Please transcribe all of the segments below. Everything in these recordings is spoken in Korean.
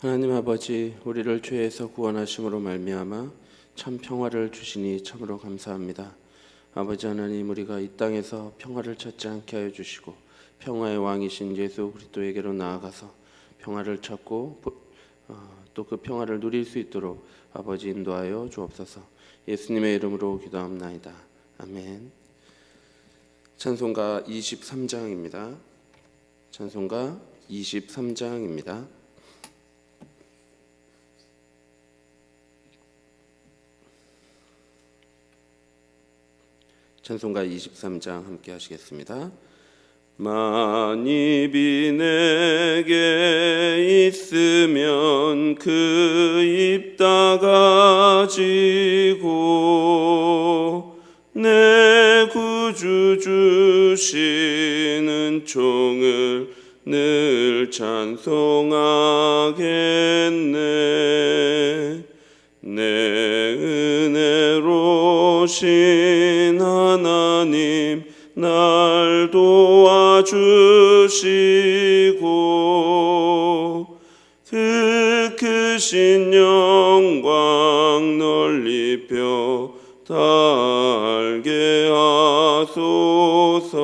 하나님 아버지, 우리를 죄에서 구원하심으로 말미암아 참 평화를 주시니 참으로 감사합니다. 아버지 하나님, 우리가 이 땅에서 평화를 찾지 않게 하여 주시고 평화의 왕이신 예수 그리스도에게로 나아가서 평화를 찾고 또 그 평화를 누릴 수 있도록 아버지 인도하여 주옵소서. 예수님의 이름으로 기도합나이다. 아멘. 찬송가 23장입니다. 찬송가 23장입니다. 찬송가 23장 함께 하시겠습니다. 만입이 내게 있으면 그 입 다 가지고 내 구주 주시는 종을 늘 찬송하겠네. 내 은혜로신 하나님 날 도와주시고 그 크신 영광 널리 펴 달게 하소서.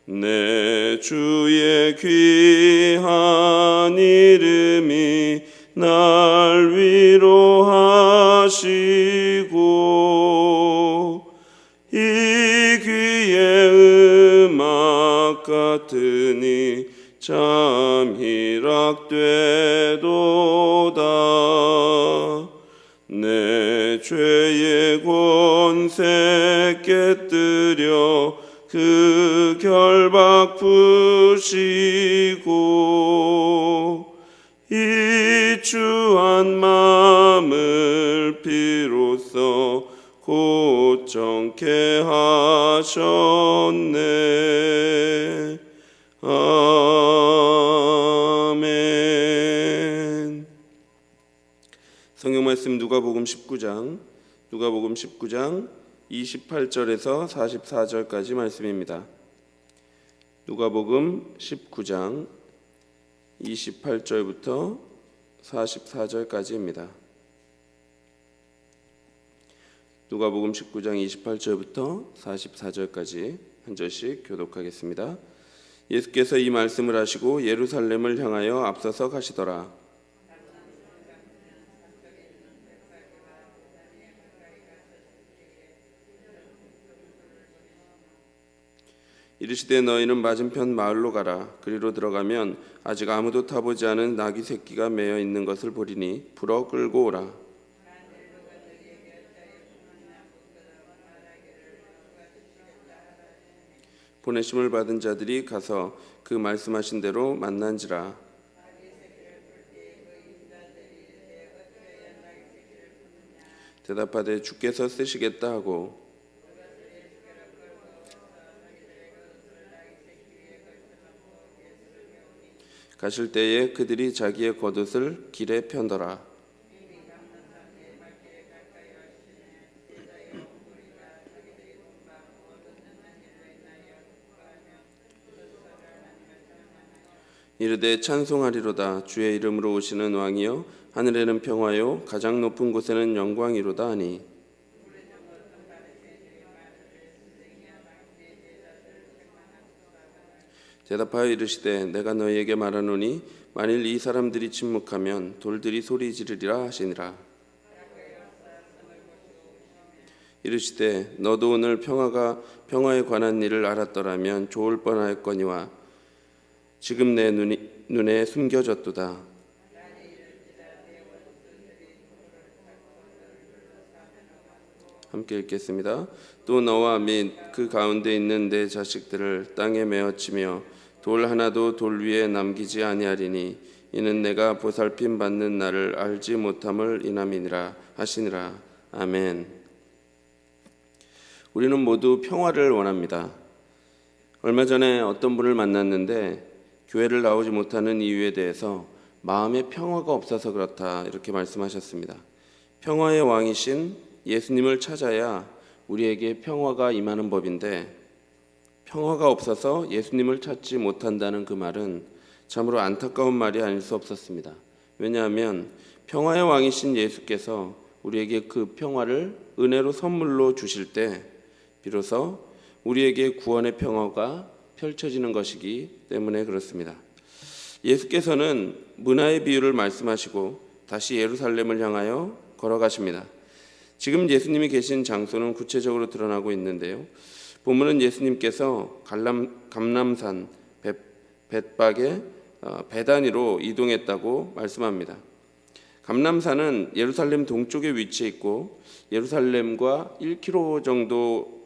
내 주의 귀한 이름이 날 위로하시고 이 귀의 음악 같으니 참 희락되도다. 내 죄의 권세 깨뜨려 그 결박 푸시고 이 추한 마음을 비로소 고정케 하셨네. 아멘. 성경 말씀 누가복음 19장 28절에서 44절까지 말씀입니다. 누가복음 19장 28절부터 44절까지입니다. 누가복음 19장 28절부터 44절까지 한 절씩 교독하겠습니다. 예수께서 이 말씀을 하시고 예루살렘을 향하여 앞서서 가시더라. 이르시되 너희는 맞은편 마을로 가라. 그리로 들어가면 아직 아무도 타보지 않은 나귀 새끼가 매여 있는 것을 보리니 풀어 끌고 오라. 보내심을 받은 자들이 가서 그 말씀하신 대로 만난지라. 대답하되 주께서 쓰시겠다 하고 가실 때에 그들이 자기의 겉옷을 길에 편더라. 이르되 찬송하리로다. 주의 이름으로 오시는 왕이여, 하늘에는 평화요 가장 높은 곳에는 영광이로다 하니. 대답하여 이르시되 내가 너희에게 말하노니 만일 이 사람들이 침묵하면 돌들이 소리 지르리라 하시니라. 이르시되 너도 오늘 평화에 관한 일을 알았더라면 좋을 뻔하였거니와 지금 내 눈에 숨겨졌도다. 함께 읽겠습니다. 또 너와 및 그 가운데 있는 내 자식들을 땅에 메어치며 돌 하나도 돌 위에 남기지 아니하리니 이는 내가 보살핌 받는 날을 알지 못함을 인함이니라 하시니라. 아멘. 우리는 모두 평화를 원합니다. 얼마 전에 어떤 분을 만났는데 교회를 나오지 못하는 이유에 대해서 마음에 평화가 없어서 그렇다 이렇게 말씀하셨습니다. 평화의 왕이신 예수님을 찾아야 우리에게 평화가 임하는 법인데 평화가 없어서 예수님을 찾지 못한다는 그 말은 참으로 안타까운 말이 아닐 수 없었습니다. 왜냐하면 평화의 왕이신 예수께서 우리에게 그 평화를 은혜로 선물로 주실 때 비로소 우리에게 구원의 평화가 펼쳐지는 것이기 때문에 그렇습니다. 예수께서는 문화의 비유를 말씀하시고 다시 예루살렘을 향하여 걸어가십니다. 지금 예수님이 계신 장소는 구체적으로 드러나고 있는데요. 본문은 예수님께서 감람산 벳박의 베다니로 이동했다고 말씀합니다. 감람산은 예루살렘 동쪽에 위치해 있고 예루살렘과 1km 정도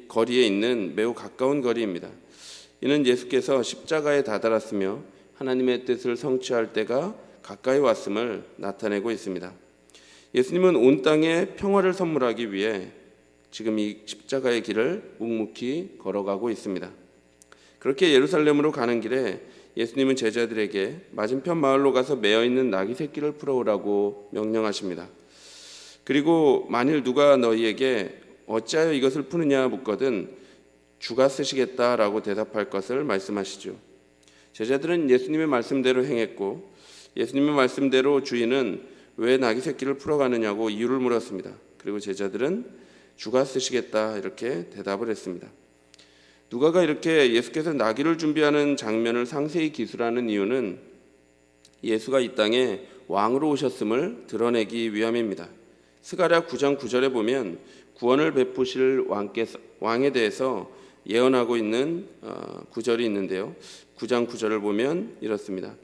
거리에 있는 매우 가까운 거리입니다. 이는 예수께서 십자가에 다다랐으며 하나님의 뜻을 성취할 때가 가까이 왔음을 나타내고 있습니다. 예수님은 온 땅에 평화를 선물하기 위해 지금 이 십자가의 길을 묵묵히 걸어가고 있습니다. 그렇게 예루살렘으로 가는 길에 예수님은 제자들에게 맞은편 마을로 가서 매어있는 나귀 새끼를 풀어오라고 명령하십니다. 그리고 만일 누가 너희에게 어찌하여 이것을 푸느냐 묻거든 주가 쓰시겠다라고 대답할 것을 말씀하시죠. 제자들은 예수님의 말씀대로 행했고 예수님의 말씀대로 주인은 왜 나귀 새끼를 풀어가느냐고 이유를 물었습니다. 그리고 제자들은 주가 쓰시겠다 이렇게 대답을 했습니다. 누가가 이렇게 예수께서 나귀를 준비하는 장면을 상세히 기술하는 이유는 예수가 이 땅에 왕으로 오셨음을 드러내기 위함입니다. 스가랴 9장 9절에 보면 구원을 베푸실 왕에 대해서 예언하고 있는 구절이 있는데요. 9장 9절을 보면 이렇습니다.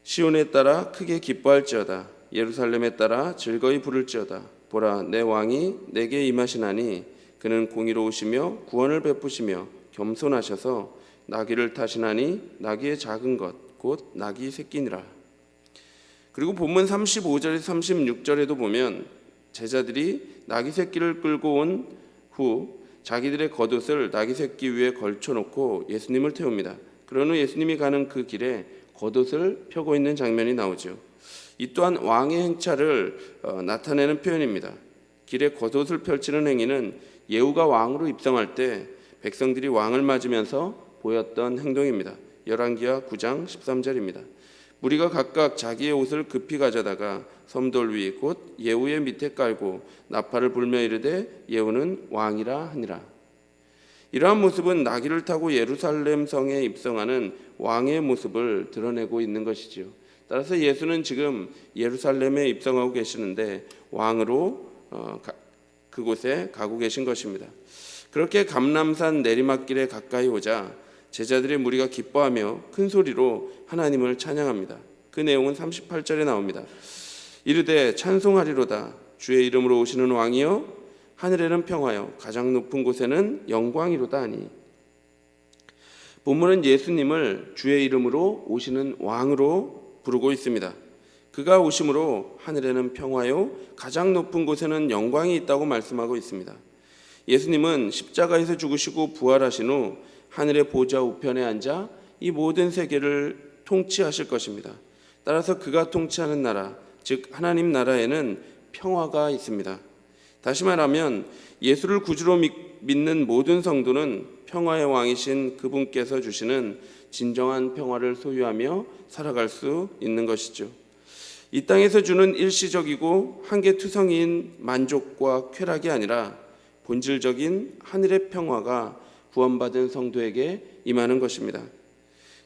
시온에 따라 크게 기뻐할지어다. 예루살렘에 따라 즐거이 부를지어다. 보라, 내 왕이 내게 임하시나니 그는 공의로우시며 구원을 베푸시며 겸손하셔서 나귀를 타시나니 나귀의 작은 것 곧 나귀 새끼니라. 그리고 본문 35절에서 36절에도 보면 제자들이 나귀 새끼를 끌고 온 후 자기들의 겉옷을 나귀 새끼 위에 걸쳐놓고 예수님을 태웁니다. 그런 후 예수님이 가는 그 길에 겉옷을 펴고 있는 장면이 나오죠. 이 또한 왕의 행차를 나타내는 표현입니다. 길에 겉옷을 펼치는 행위는 예후가 왕으로 입성할 때 백성들이 왕을 맞으면서 보였던 행동입니다. 열왕기하 9장 13절입니다. 무리가 각각 자기의 옷을 급히 가져다가 섬돌 위 곧 예후의 밑에 깔고 나팔을 불며 이르되 예후는 왕이라 하니라. 이러한 모습은 나귀를 타고 예루살렘 성에 입성하는 왕의 모습을 드러내고 있는 것이지요. 따라서 예수는 지금 예루살렘에 입성하고 계시는데 왕으로 그곳에 가고 계신 것입니다. 그렇게 감람산 내리막길에 가까이 오자 제자들의 무리가 기뻐하며 큰 소리로 하나님을 찬양합니다. 그 내용은 38절에 나옵니다. 이르되 찬송하리로다. 주의 이름으로 오시는 왕이여 하늘에는 평화여 가장 높은 곳에는 영광이로다 하니. 본문은 예수님을 주의 이름으로 오시는 왕으로 부르고 있습니다. 그가 오심으로 하늘에는 평화요 가장 높은 곳에는 영광이 있다고 말씀하고 있습니다. 예수님은 십자가에서 죽으시고 부활하신 후 하늘의 보좌 우편에 앉아 이 모든 세계를 통치하실 것입니다. 따라서 그가 통치하는 나라, 즉 하나님 나라에는 평화가 있습니다. 다시 말하면 예수를 구주로 믿는 모든 성도는 평화의 왕이신 그분께서 주시는 진정한 평화를 소유하며 살아갈 수 있는 것이죠. 이 땅에서 주는 일시적이고 한계투성이인 만족과 쾌락이 아니라 본질적인 하늘의 평화가 구원받은 성도에게 임하는 것입니다.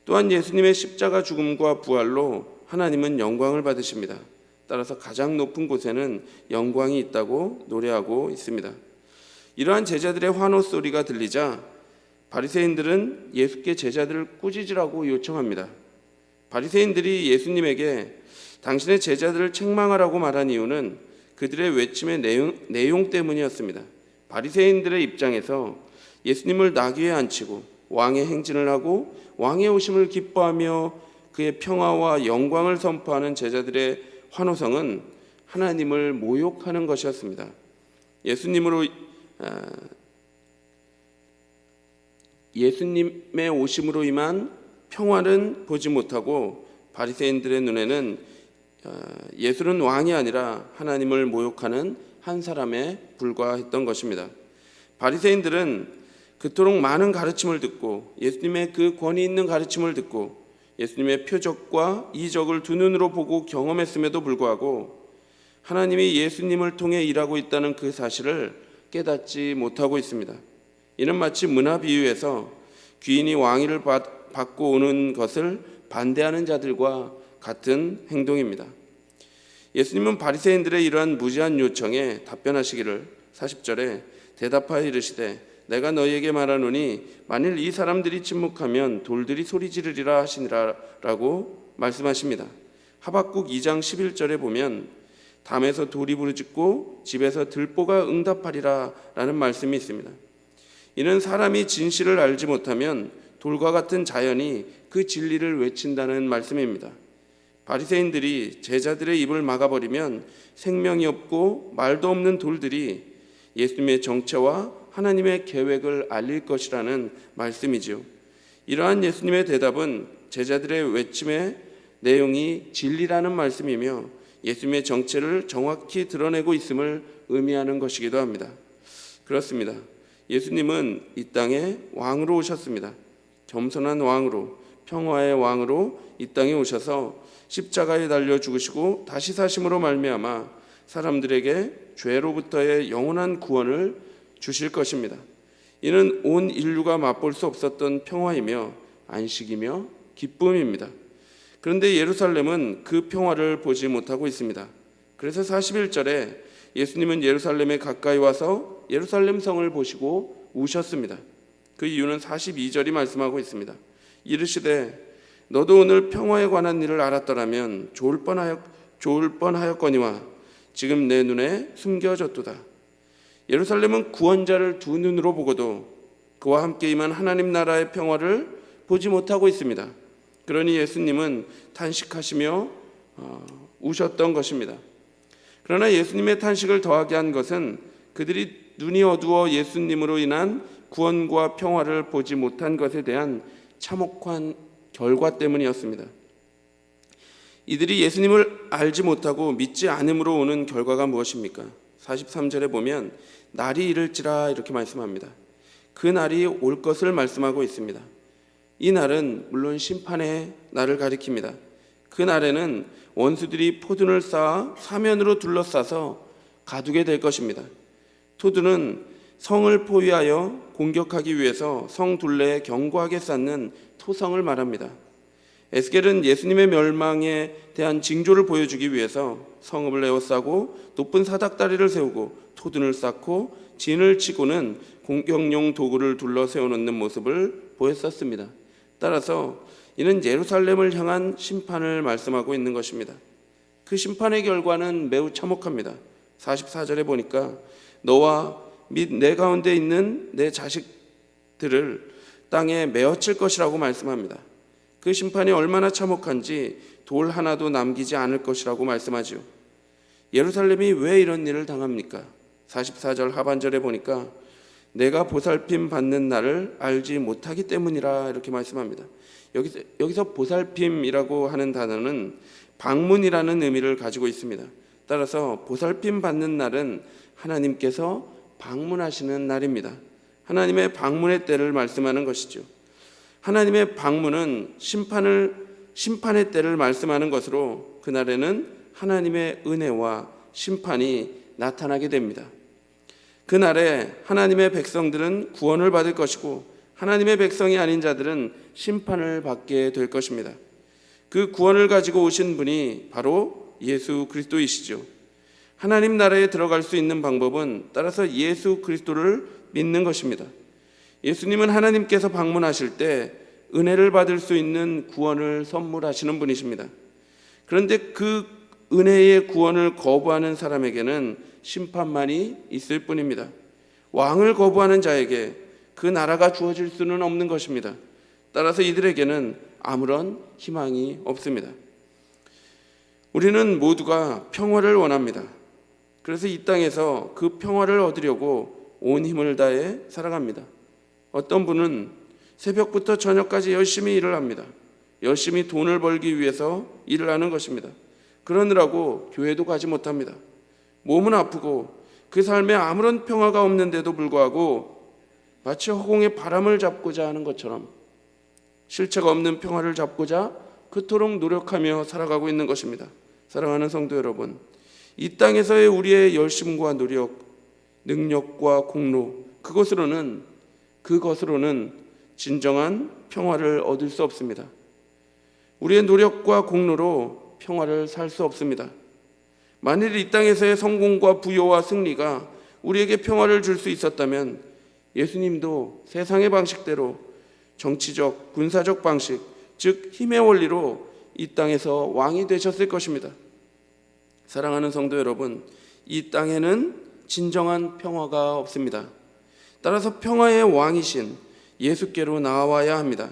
또한 예수님의 십자가 죽음과 부활로 하나님은 영광을 받으십니다. 따라서 가장 높은 곳에는 영광이 있다고 노래하고 있습니다. 이러한 제자들의 환호 소리가 들리자 바리새인들은 예수께 제자들을 꾸짖으라고 요청합니다. 바리새인들이 예수님에게 당신의 제자들을 책망하라고 말한 이유는 그들의 외침의 내용 때문이었습니다. 바리새인들의 입장에서 예수님을 나귀에 앉히고 왕의 행진을 하고 왕의 오심을 기뻐하며 그의 평화와 영광을 선포하는 제자들의 환호성은 하나님을 모욕하는 것이었습니다. 예수님의 오심으로 임한 평화는 보지 못하고 바리새인들의 눈에는 예수는 왕이 아니라 하나님을 모욕하는 한 사람에 불과했던 것입니다. 바리새인들은 그토록 많은 가르침을 듣고 예수님의 그 권위 있는 가르침을 듣고 예수님의 표적과 이적을 두 눈으로 보고 경험했음에도 불구하고 하나님이 예수님을 통해 일하고 있다는 그 사실을 깨닫지 못하고 있습니다. 이는 마치 문화 비유에서 귀인이 왕위를 받고 오는 것을 반대하는 자들과 같은 행동입니다. 예수님은 바리새인들의 이러한 무지한 요청에 답변하시기를 40절에 대답하여 이르시되 내가 너희에게 말하노니 만일 이 사람들이 침묵하면 돌들이 소리 지르리라 하시니라 라고 말씀하십니다. 하박국 2장 11절에 보면 담에서 돌이 부르짖고 집에서 들보가 응답하리라 라는 말씀이 있습니다. 이는 사람이 진실을 알지 못하면 돌과 같은 자연이 그 진리를 외친다는 말씀입니다. 바리새인들이 제자들의 입을 막아버리면 생명이 없고 말도 없는 돌들이 예수님의 정체와 하나님의 계획을 알릴 것이라는 말씀이지요. 이러한 예수님의 대답은 제자들의 외침의 내용이 진리라는 말씀이며 예수님의 정체를 정확히 드러내고 있음을 의미하는 것이기도 합니다. 그렇습니다. 예수님은 이 땅에 왕으로 오셨습니다. 겸손한 왕으로, 평화의 왕으로 이 땅에 오셔서 십자가에 달려 죽으시고 다시 사심으로 말미암아 사람들에게 죄로부터의 영원한 구원을 주실 것입니다. 이는 온 인류가 맛볼 수 없었던 평화이며 안식이며 기쁨입니다. 그런데 예루살렘은 그 평화를 보지 못하고 있습니다. 그래서 41절에 예수님은 예루살렘에 가까이 와서 예루살렘 성을 보시고 우셨습니다. 그 이유는 42절이 말씀하고 있습니다. 이르시되 너도 오늘 평화에 관한 일을 알았더라면 좋을 뻔하였거니와 지금 내 눈에 숨겨졌도다. 예루살렘은 구원자를 두 눈으로 보고도 그와 함께 임한 하나님 나라의 평화를 보지 못하고 있습니다. 그러니 예수님은 탄식하시며 우셨던 것입니다. 그러나 예수님의 탄식을 더하게 한 것은 그들이 눈이 어두워 예수님으로 인한 구원과 평화를 보지 못한 것에 대한 참혹한 결과 때문이었습니다. 이들이 예수님을 알지 못하고 믿지 않음으로 오는 결과가 무엇입니까? 43절에 보면 날이 이를지라 이렇게 말씀합니다. 그 날이 올 것을 말씀하고 있습니다. 이 날은 물론 심판의 날을 가리킵니다. 그 날에는 원수들이 포둔을 쌓아 사면으로 둘러싸서 가두게 될 것입니다. 포둔은 성을 포위하여 공격하기 위해서 성 둘레에 견고하게 쌓는 토성을 말합니다. 에스겔은 예수님의 멸망에 대한 징조를 보여주기 위해서 성읍을 에워싸고 높은 사닥다리를 세우고 토둔을 쌓고 진을 치고는 공격용 도구를 둘러 세워놓는 모습을 보였었습니다. 따라서 이는 예루살렘을 향한 심판을 말씀하고 있는 것입니다. 그 심판의 결과는 매우 참혹합니다. 44절에 보니까 너와 및 내 가운데 있는 내 자식들을 땅에 메어칠 것이라고 말씀합니다. 그 심판이 얼마나 참혹한지 돌 하나도 남기지 않을 것이라고 말씀하지요. 예루살렘이 왜 이런 일을 당합니까? 44절 하반절에 보니까 내가 보살핌 받는 날을 알지 못하기 때문이라 이렇게 말씀합니다. 여기서 보살핌이라고 하는 단어는 방문이라는 의미를 가지고 있습니다. 따라서 보살핌 받는 날은 하나님께서 방문하시는 날입니다. 하나님의 방문의 때를 말씀하는 것이죠. 하나님의 방문은 심판의 때를 말씀하는 것으로 그날에는 하나님의 은혜와 심판이 나타나게 됩니다. 그날에 하나님의 백성들은 구원을 받을 것이고 하나님의 백성이 아닌 자들은 심판을 받게 될 것입니다. 그 구원을 가지고 오신 분이 바로 예수 그리스도이시죠. 하나님 나라에 들어갈 수 있는 방법은 따라서 예수 그리스도를 믿는 것입니다. 예수님은 하나님께서 방문하실 때 은혜를 받을 수 있는 구원을 선물하시는 분이십니다. 그런데 그 은혜의 구원을 거부하는 사람에게는 심판만이 있을 뿐입니다. 왕을 거부하는 자에게 그 나라가 주어질 수는 없는 것입니다. 따라서 이들에게는 아무런 희망이 없습니다. 우리는 모두가 평화를 원합니다. 그래서 이 땅에서 그 평화를 얻으려고 온 힘을 다해 살아갑니다. 어떤 분은 새벽부터 저녁까지 열심히 일을 합니다. 열심히 돈을 벌기 위해서 일을 하는 것입니다. 그러느라고 교회도 가지 못합니다. 몸은 아프고 그 삶에 아무런 평화가 없는데도 불구하고 마치 허공에 바람을 잡고자 하는 것처럼 실체가 없는 평화를 잡고자 그토록 노력하며 살아가고 있는 것입니다. 사랑하는 성도 여러분, 이 땅에서의 우리의 열심과 노력, 능력과 공로, 그것으로는 진정한 평화를 얻을 수 없습니다. 우리의 노력과 공로로 평화를 살 수 없습니다. 만일 이 땅에서의 성공과 부여와 승리가 우리에게 평화를 줄 수 있었다면 예수님도 세상의 방식대로 정치적, 군사적 방식, 즉 힘의 원리로 이 땅에서 왕이 되셨을 것입니다. 사랑하는 성도 여러분, 이 땅에는 진정한 평화가 없습니다. 따라서 평화의 왕이신 예수께로 나와야 합니다.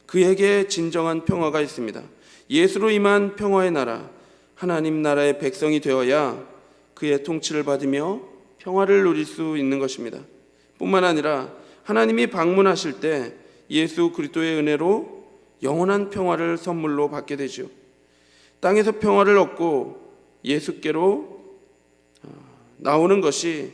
그에게 진정한 평화가 있습니다. 예수로 임한 평화의 나라, 하나님 나라의 백성이 되어야 그의 통치를 받으며 평화를 누릴 수 있는 것입니다. 뿐만 아니라 하나님이 방문하실 때 예수 그리스도의 은혜로 영원한 평화를 선물로 받게 되죠. 땅에서 평화를 얻고 예수께로 나오는 것이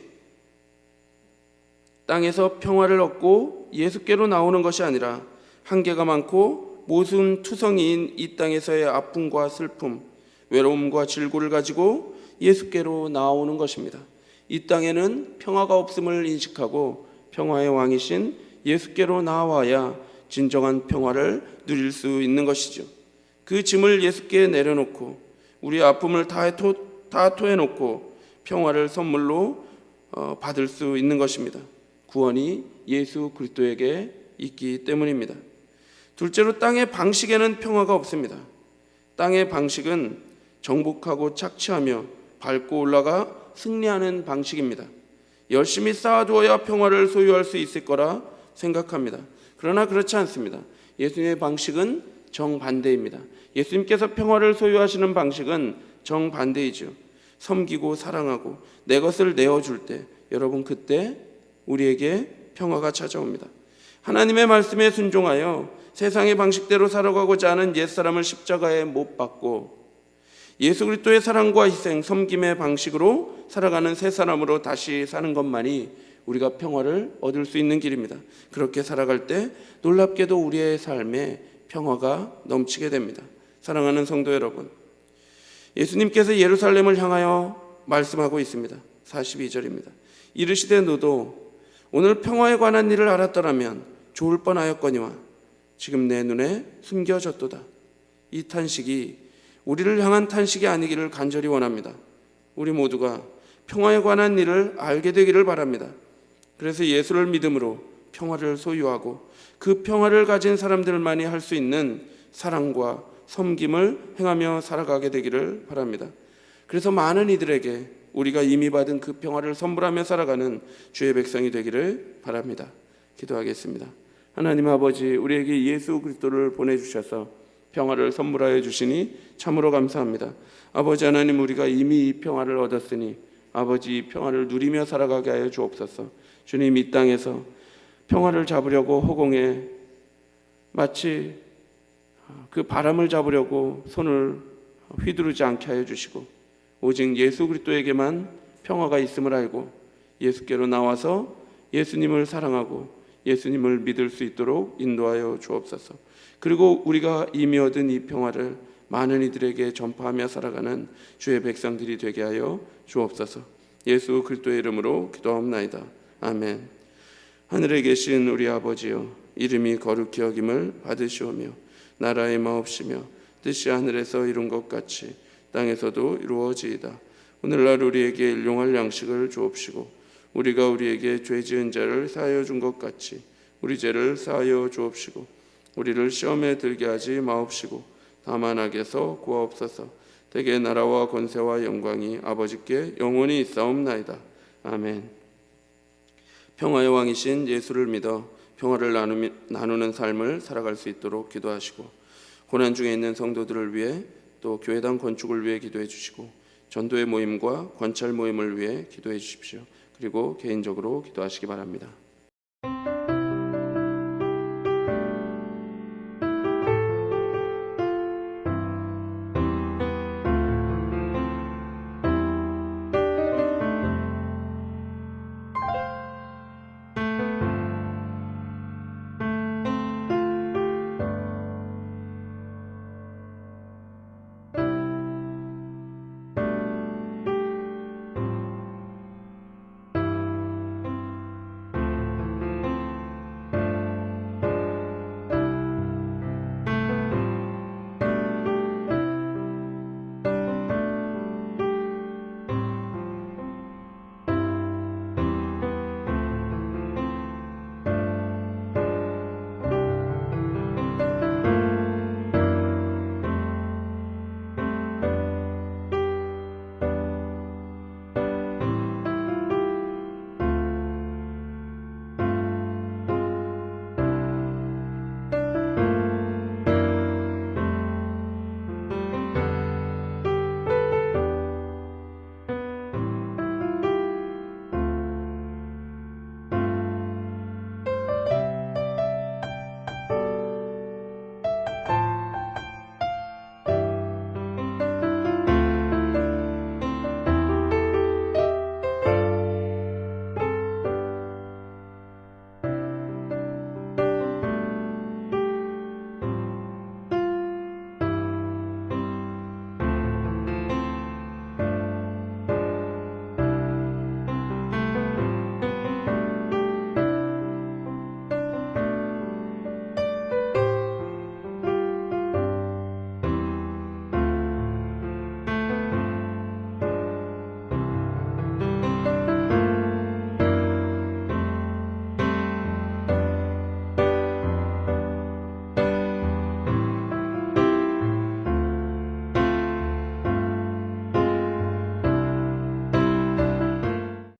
아니라 한계가 많고 모순 투성이인 이 땅에서의 아픔과 슬픔, 외로움과 질고를 가지고 예수께로 나오는 것입니다. 이 땅에는 평화가 없음을 인식하고 평화의 왕이신 예수께로 나와야 진정한 평화를 누릴 수 있는 것이죠. 그 짐을 예수께 내려놓고 우리의 아픔을 다 토해놓고 평화를 선물로 받을 수 있는 것입니다. 구원이 예수 그리스도에게 있기 때문입니다. 둘째로 땅의 방식에는 평화가 없습니다. 땅의 방식은 정복하고 착취하며 밟고 올라가 승리하는 방식입니다. 열심히 쌓아두어야 평화를 소유할 수 있을 거라 생각합니다. 그러나 그렇지 않습니다. 예수님의 방식은 정반대입니다. 예수님께서 평화를 소유하시는 방식은 정반대이죠. 섬기고 사랑하고 내 것을 내어줄 때, 여러분, 그때 우리에게 평화가 찾아옵니다. 하나님의 말씀에 순종하여 세상의 방식대로 살아가고자 하는 옛사람을 십자가에 못 박고 예수 그리스도의 사랑과 희생, 섬김의 방식으로 살아가는 새 사람으로 다시 사는 것만이 우리가 평화를 얻을 수 있는 길입니다. 그렇게 살아갈 때 놀랍게도 우리의 삶에 평화가 넘치게 됩니다. 사랑하는 성도 여러분, 예수님께서 예루살렘을 향하여 말씀하고 있습니다. 42절입니다. 이르시되 너도 오늘 평화에 관한 일을 알았더라면 좋을 뻔하였거니와 지금 내 눈에 숨겨졌도다. 이 탄식이 우리를 향한 탄식이 아니기를 간절히 원합니다. 우리 모두가 평화에 관한 일을 알게 되기를 바랍니다. 그래서 예수를 믿음으로 평화를 소유하고 그 평화를 가진 사람들만이 할 수 있는 사랑과 섬김을 행하며 살아가게 되기를 바랍니다. 그래서 많은 이들에게 우리가 이미 받은 그 평화를 선물하며 살아가는 주의 백성이 되기를 바랍니다. 기도하겠습니다. 하나님 아버지, 우리에게 예수 그리스도를 보내주셔서 평화를 선물하여 주시니 참으로 감사합니다. 아버지 하나님, 우리가 이미 이 평화를 얻었으니 아버지, 이 평화를 누리며 살아가게 하여 주옵소서. 주님, 이 땅에서 평화를 잡으려고 허공에 마치 그 바람을 잡으려고 손을 휘두르지 않게 하여 주시고 오직 예수 그리스도에게만 평화가 있음을 알고 예수께로 나와서 예수님을 사랑하고 예수님을 믿을 수 있도록 인도하여 주옵소서. 그리고 우리가 이미 얻은 이 평화를 많은 이들에게 전파하며 살아가는 주의 백성들이 되게 하여 주옵소서. 예수 그리스도의 이름으로 기도하옵나이다. 아멘. 하늘에 계신 우리 아버지여, 이름이 거룩히 여김을 받으시오며 나라의 마옵시며 뜻이 하늘에서 이룬 것 같이 땅에서도 이루어지이다. 오늘날 우리에게 일용할 양식을 주옵시고 우리가 우리에게 죄 지은 자를 사하여 준 것 같이 우리 죄를 사하여 주옵시고 우리를 시험에 들게 하지 마옵시고 다만 악에서 구하옵소서. 대개 나라와 권세와 영광이 아버지께 영원히 있사옵나이다. 아멘. 평화의 왕이신 예수를 믿어 평화를 나누는 삶을 살아갈 수 있도록 기도하시고 고난 중에 있는 성도들을 위해 또 교회당 건축을 위해 기도해 주시고 전도의 모임과 관찰 모임을 위해 기도해 주십시오. 그리고 개인적으로 기도하시기 바랍니다.